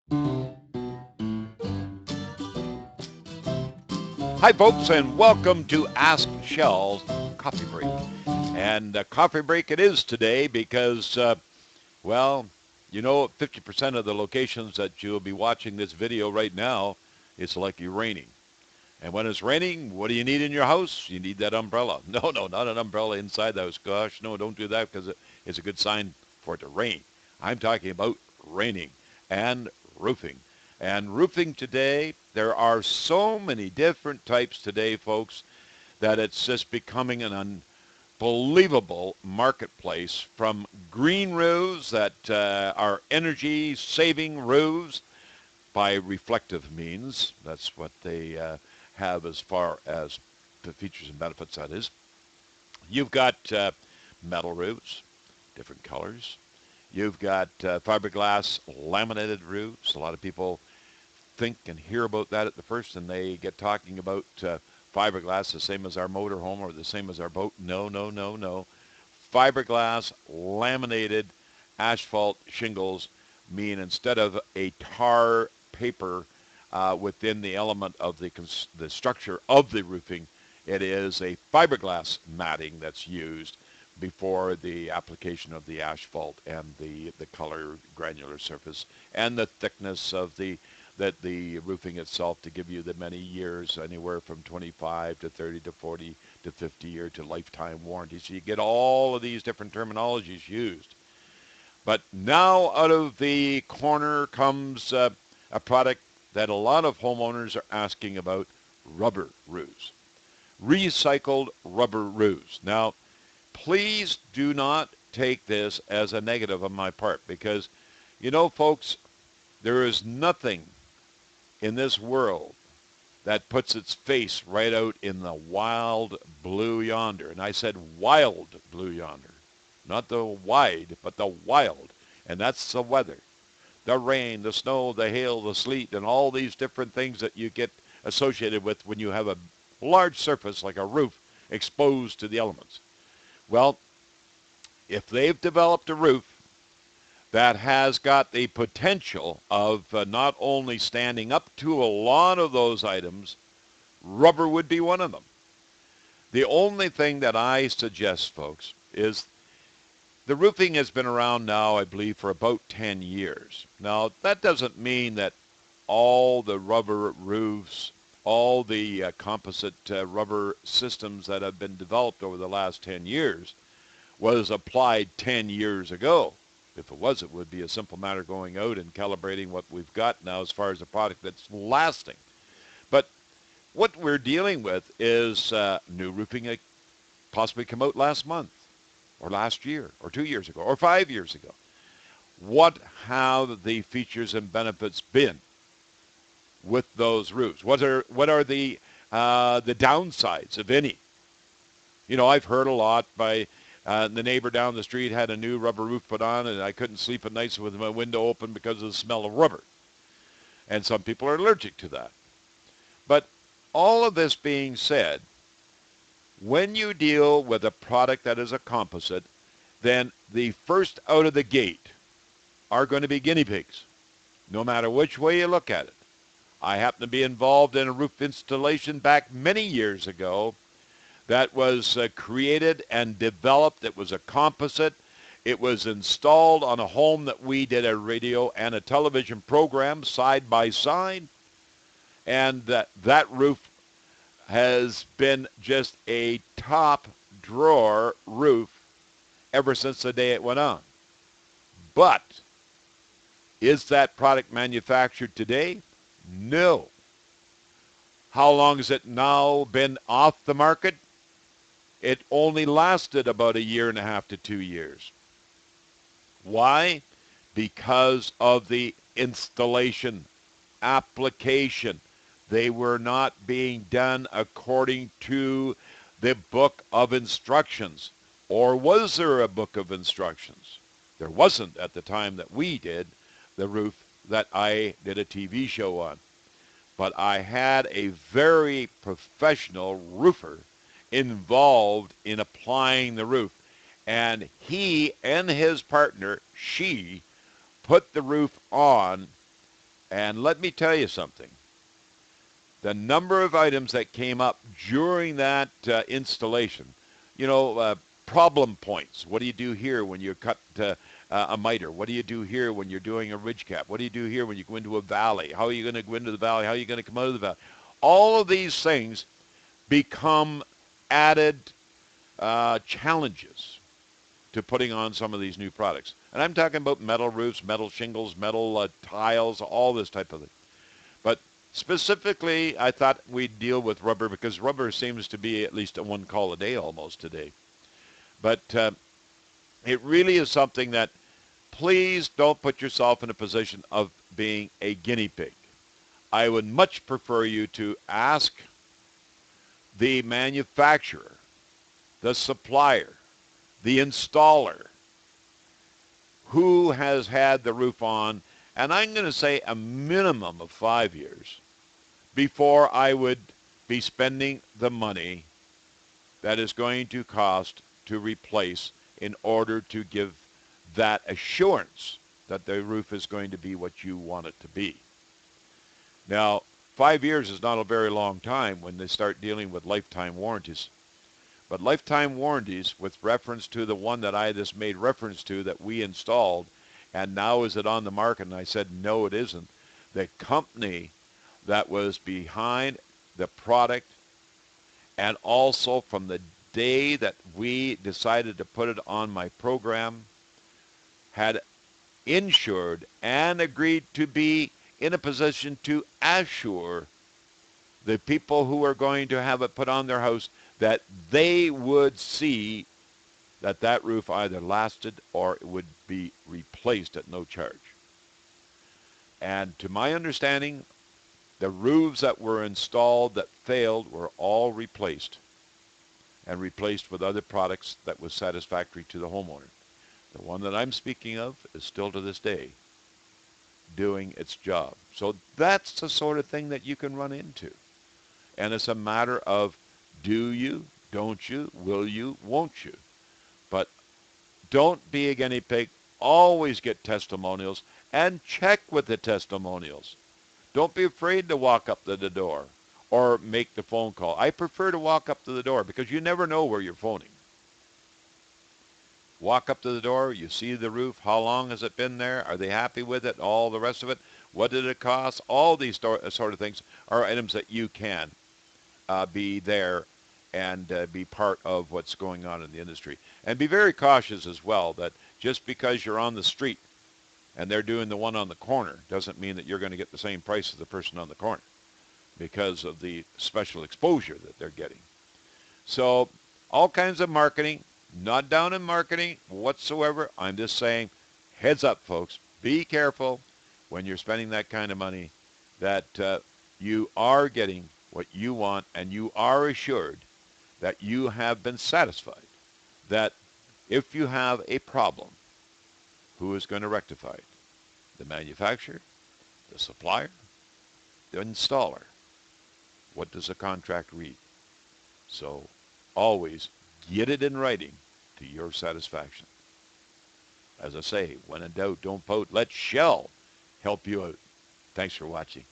Hi, folks, and welcome to Ask Shell's Coffee Break. And coffee break it is today because, well, 50% of the locations that you'll be watching this video right now, it's likely raining. And when it's raining, what do you need in your house? You need that umbrella. No, no, not an umbrella inside the house. Gosh, no, don't do that because it's a good sign for it to rain. I'm talking about raining and roofing. And roofing today, there are so many different types today, folks, that it's just becoming an unbelievable marketplace from green roofs that are energy-saving roofs by reflective means. That's what they have as far as the features and benefits, that is. You've got metal roofs, different colors. You've got fiberglass laminated roofs. A lot of people think and hear about that at the first, and they get talking about fiberglass, the same as our motorhome or the same as our boat. No, no, no, no. Fiberglass laminated asphalt shingles mean instead of a tar paper within the element of the structure of the roofing, it is a fiberglass matting that's used before the application of the asphalt and the color granular surface and the thickness of the roofing itself to give you the many years, anywhere from 25 to 30 to 40 to 50 year to lifetime warranty. So you get all of these different terminologies used. But now out of the corner comes a product that a lot of homeowners are asking about: rubber roofs. Recycled rubber roofs. Now, please do not take this as a negative on my part because, folks, there is nothing in this world that puts its face right out in the wild blue yonder. And I said wild blue yonder, not the wide, but the wild. And that's the weather, the rain, the snow, the hail, the sleet, and all these different things that you get associated with when you have a large surface like a roof exposed to the elements. Well, if they've developed a roof that has got the potential of not only standing up to a lot of those items, rubber would be one of them. The only thing that I suggest, folks, is the roofing has been around now, I believe, for about 10 years. Now, that doesn't mean that all the rubber roofs, all the composite rubber systems that have been developed over the last 10 years was applied 10 years ago. If it was, it would be a simple matter going out and calibrating what we've got now as far as a product that's lasting. But what we're dealing with is new roofing that possibly come out last month or last year or 2 years ago or 5 years ago. What have the features and benefits been with those roofs? What are the downsides, if any? I've heard a lot by the neighbor down the street had a new rubber roof put on, and I couldn't sleep at night with my window open because of the smell of rubber. And some people are allergic to that. But all of this being said, when you deal with a product that is a composite, then the first out of the gate are going to be guinea pigs, no matter which way you look at it. I happen to be involved in a roof installation back many years ago that was created and developed. It was a composite. It was installed on a home that we did a radio and a television program side by side. And that roof has been just a top drawer roof ever since the day it went on. But is that product manufactured today? No. How long has it now been off the market? It only lasted about a year and a half to 2 years. Why? Because of the installation, application. They were not being done according to the book of instructions. Or was there a book of instructions? There wasn't at the time that we did the roof that I did a TV show on. But I had a very professional roofer involved in applying the roof. And he and his partner, she, put the roof on And let me tell you something. The number of items that came up during that installation, you know, problem points. What do you do here when you cut a miter? What do you do here when you're doing a ridge cap? What do you do here when you go into a valley? How are you going to go into the valley? How are you going to come out of the valley? All of these things become added challenges to putting on some of these new products. And I'm talking about metal roofs, metal shingles, metal tiles, all this type of thing. But specifically, I thought we'd deal with rubber because rubber seems to be at least a one call a day almost today. But it really is something that please don't put yourself in a position of being a guinea pig. I would much prefer you to ask the manufacturer, the supplier, the installer, who has had the roof on, and I'm going to say a minimum of 5 years before I would be spending the money that is going to cost to replace in order to give that assurance that the roof is going to be what you want it to be. Now, 5 years is not a very long time when they start dealing with lifetime warranties. But lifetime warranties, with reference to the one that I just made reference to that we installed, and now is it on the market? And I said, no, it isn't. The company that was behind the product, and also from the day that we decided to put it on my program, had insured and agreed to be in a position to assure the people who are going to have it put on their house that they would see that that roof either lasted or it would be replaced at no charge. And to my understanding, the roofs that were installed that failed were all replaced, and replaced with other products that was satisfactory to the homeowner. The one that I'm speaking of is still to this day doing its job. So that's the sort of thing that you can run into. And it's a matter of do you, don't you, will you, won't you? But don't be a guinea pig. Always get testimonials and check with the testimonials. Don't be afraid to walk up to the door or make the phone call. I prefer to walk up to the door because you never know where you're phoning. Walk up to the door, you see the roof, how long has it been there, are they happy with it, all the rest of it, what did it cost, all these sort of things are items that you can be there and be part of what's going on in the industry. And be very cautious as well that just because you're on the street and they're doing the one on the corner doesn't mean that you're going to get the same price as the person on the corner because of the special exposure that they're getting. So all kinds of marketing, not down in marketing whatsoever. I'm just saying, heads up, folks. Be careful when you're spending that kind of money that you are getting what you want and you are assured that you have been satisfied that if you have a problem, who is going to rectify it? The manufacturer, the supplier, the installer. What does the contract read? So always get it in writing to your satisfaction. As I say, when in doubt, don't pout. Let Shell help you out. Thanks for watching.